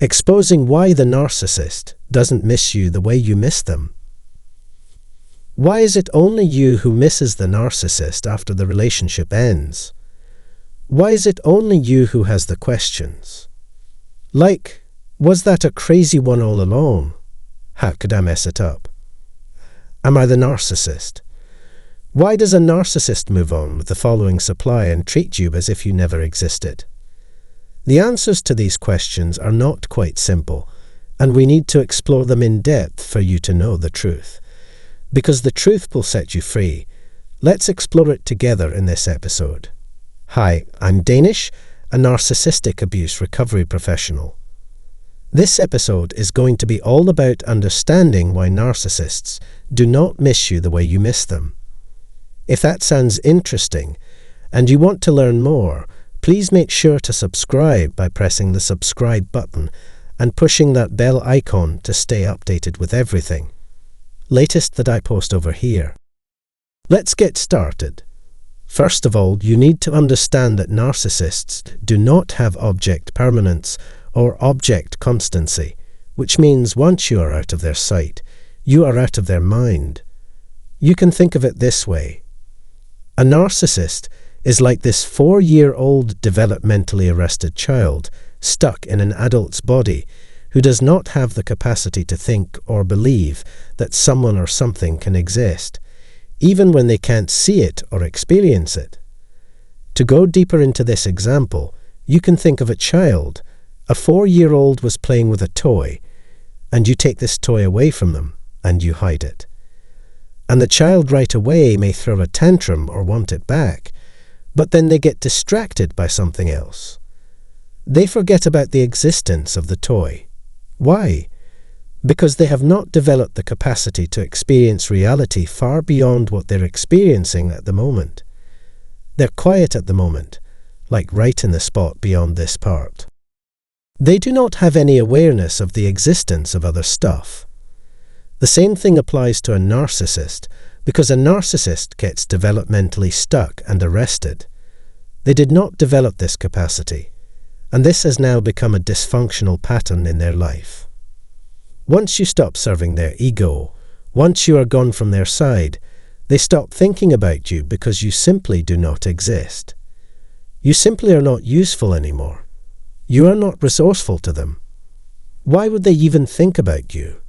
Exposing why the narcissist doesn't miss you the way you miss them. Why is it only you who misses the narcissist after the relationship ends? Why is it only you who has the questions? Like, was that a crazy one all along? How could I mess it up? Am I the narcissist? Why does a narcissist move on with the following supply and treat you as if you never existed? The answers to these questions are not quite simple, and we need to explore them in depth for you to know the truth. Because the truth will set you free. Let's explore it together in this episode. Hi, I'm Danish, a narcissistic abuse recovery professional. This episode is going to be all about understanding why narcissists do not miss you the way you miss them. If that sounds interesting, and you want to learn more, please make sure to subscribe by pressing the subscribe button and pushing that bell icon to stay updated with everything latest that I post over here. Let's get started. First of all, you need to understand that narcissists do not have object permanence or object constancy, which means once you are out of their sight, you are out of their mind. You can think of it this way. A narcissist is like this 4-year-old developmentally arrested child stuck in an adult's body who does not have the capacity to think or believe that someone or something can exist, even when they can't see it or experience it. To go deeper into this example, you can think of a child. A 4-year-old was playing with a toy, and you take this toy away from them, and you hide it. And the child right away may throw a tantrum or want it back, but then they get distracted by something else. They forget about the existence of the toy. Why? Because they have not developed the capacity to experience reality far beyond what they're experiencing at the moment. They're quiet at the moment, like right in the spot beyond this part. They do not have any awareness of the existence of other stuff. The same thing applies to a narcissist, because a narcissist gets developmentally stuck and arrested. They did not develop this capacity, and this has now become a dysfunctional pattern in their life. Once you stop serving their ego, once you are gone from their side, they stop thinking about you because you simply do not exist. You simply are not useful anymore. You are not resourceful to them. Why would they even think about you?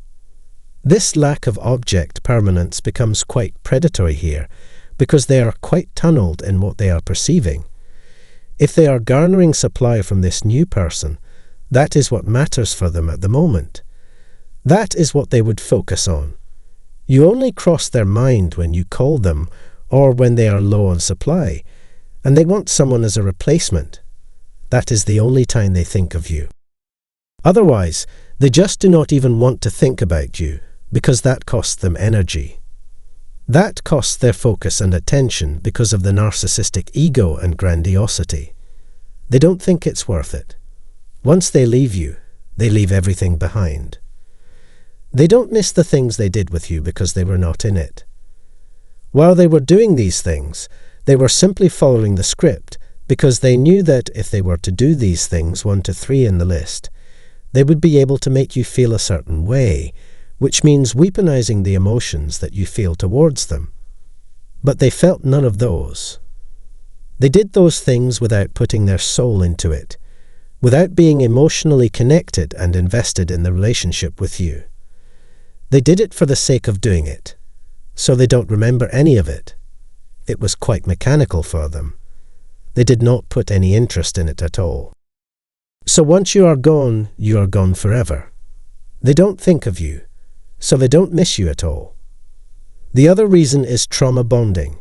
This lack of object permanence becomes quite predatory here because they are quite tunneled in what they are perceiving. If they are garnering supply from this new person, that is what matters for them at the moment. That is what they would focus on. You only cross their mind when you call them or when they are low on supply, and they want someone as a replacement. That is the only time they think of you. Otherwise, they just do not even want to think about you, because that costs them energy. That costs their focus and attention because of the narcissistic ego and grandiosity. They don't think it's worth it. Once they leave you, they leave everything behind. They don't miss the things they did with you because they were not in it. While they were doing these things, they were simply following the script because they knew that if they were to do these things 1 to 3 in the list, they would be able to make you feel a certain way, which means weaponizing the emotions that you feel towards them. But they felt none of those. They did those things without putting their soul into it, without being emotionally connected and invested in the relationship with you. They did it for the sake of doing it, so they don't remember any of it. It was quite mechanical for them. They did not put any interest in it at all. So once you are gone forever. They don't think of you, so they don't miss you at all. The other reason is trauma bonding.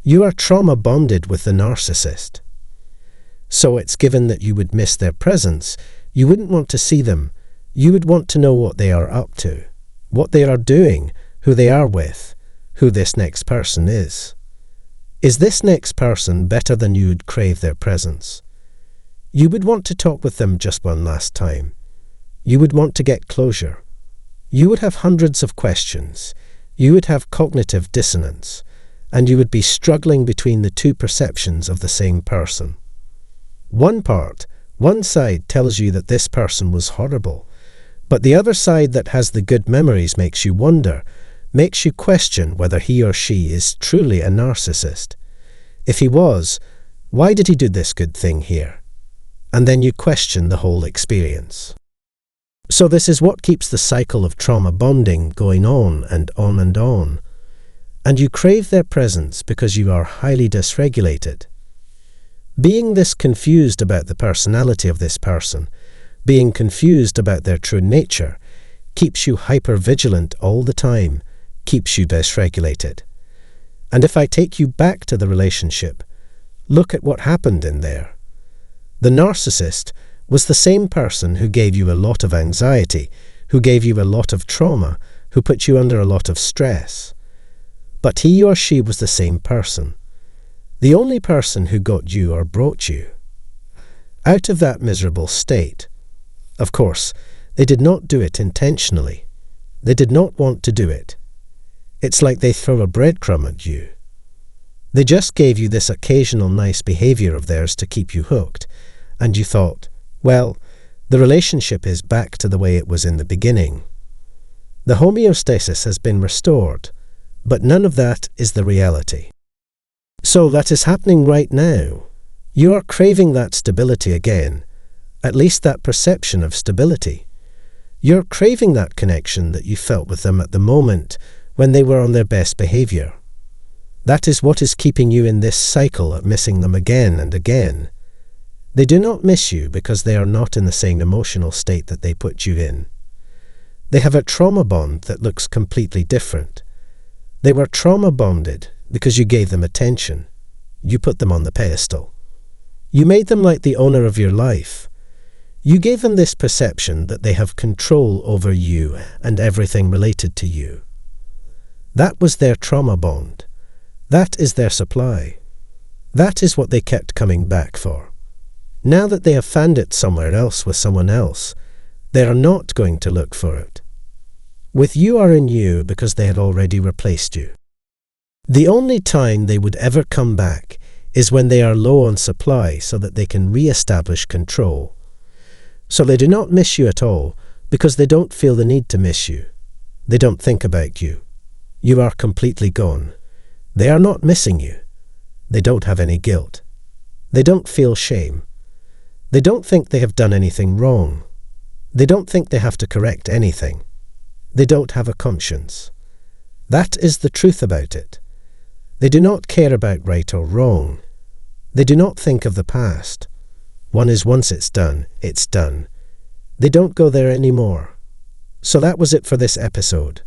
You are trauma bonded with the narcissist. So it's given that you would miss their presence, you wouldn't want to see them, you would want to know what they are up to, what they are doing, who they are with, who this next person is. Is this next person better than you would crave their presence? You would want to talk with them just one last time. You would want to get closure. You would have hundreds of questions. You would have cognitive dissonance, and you would be struggling between the two perceptions of the same person. One part One side tells you that this person was horrible, but the other side that has the good memories makes you wonder, makes you question whether he or she is truly a narcissist. If he was, why did he do this good thing here? And then you question the whole experience. So this is what keeps the cycle of trauma bonding going on and on and on. And you crave their presence because you are highly dysregulated. Being this confused about the personality of this person, being confused about their true nature, keeps you hyper-vigilant all the time, keeps you dysregulated. And if I take you back to the relationship, look at what happened in there. The narcissist was the same person who gave you a lot of anxiety, who gave you a lot of trauma, who put you under a lot of stress. But he or she was the same person. The only person who got you or brought you out of that miserable state. Of course, they did not do it intentionally. They did not want to do it. It's like they throw a breadcrumb at you. They just gave you this occasional nice behavior of theirs to keep you hooked, and you thought, well, the relationship is back to the way it was in the beginning. The homeostasis has been restored, but none of that is the reality. So that is happening right now. You are craving that stability again, at least that perception of stability. You're craving that connection that you felt with them at the moment when they were on their best behavior. That is what is keeping you in this cycle of missing them again and again. They do not miss you because they are not in the same emotional state that they put you in. They have a trauma bond that looks completely different. They were trauma bonded because you gave them attention. You put them on the pedestal. You made them like the owner of your life. You gave them this perception that they have control over you and everything related to you. That was their trauma bond. That is their supply. That is what they kept coming back for. Now that they have found it somewhere else with someone else, they are not going to look for it. With you are in you because they had already replaced you. The only time they would ever come back is when they are low on supply so that they can re-establish control. So they do not miss you at all because they don't feel the need to miss you. They don't think about you. You are completely gone. They are not missing you. They don't have any guilt. They don't feel shame. They don't think they have done anything wrong. They don't think they have to correct anything. They don't have a conscience. That is the truth about it. They do not care about right or wrong. They do not think of the past. One is once it's done, it's done. They don't go there anymore. So that was it for this episode.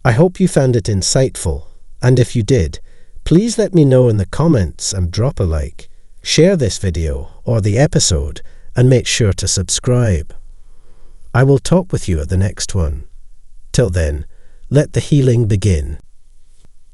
I hope you found it insightful, and if you did, please let me know in the comments and drop a like. Share this video or the episode and make sure to subscribe. I will talk with you at the next one. Till then, let the healing begin.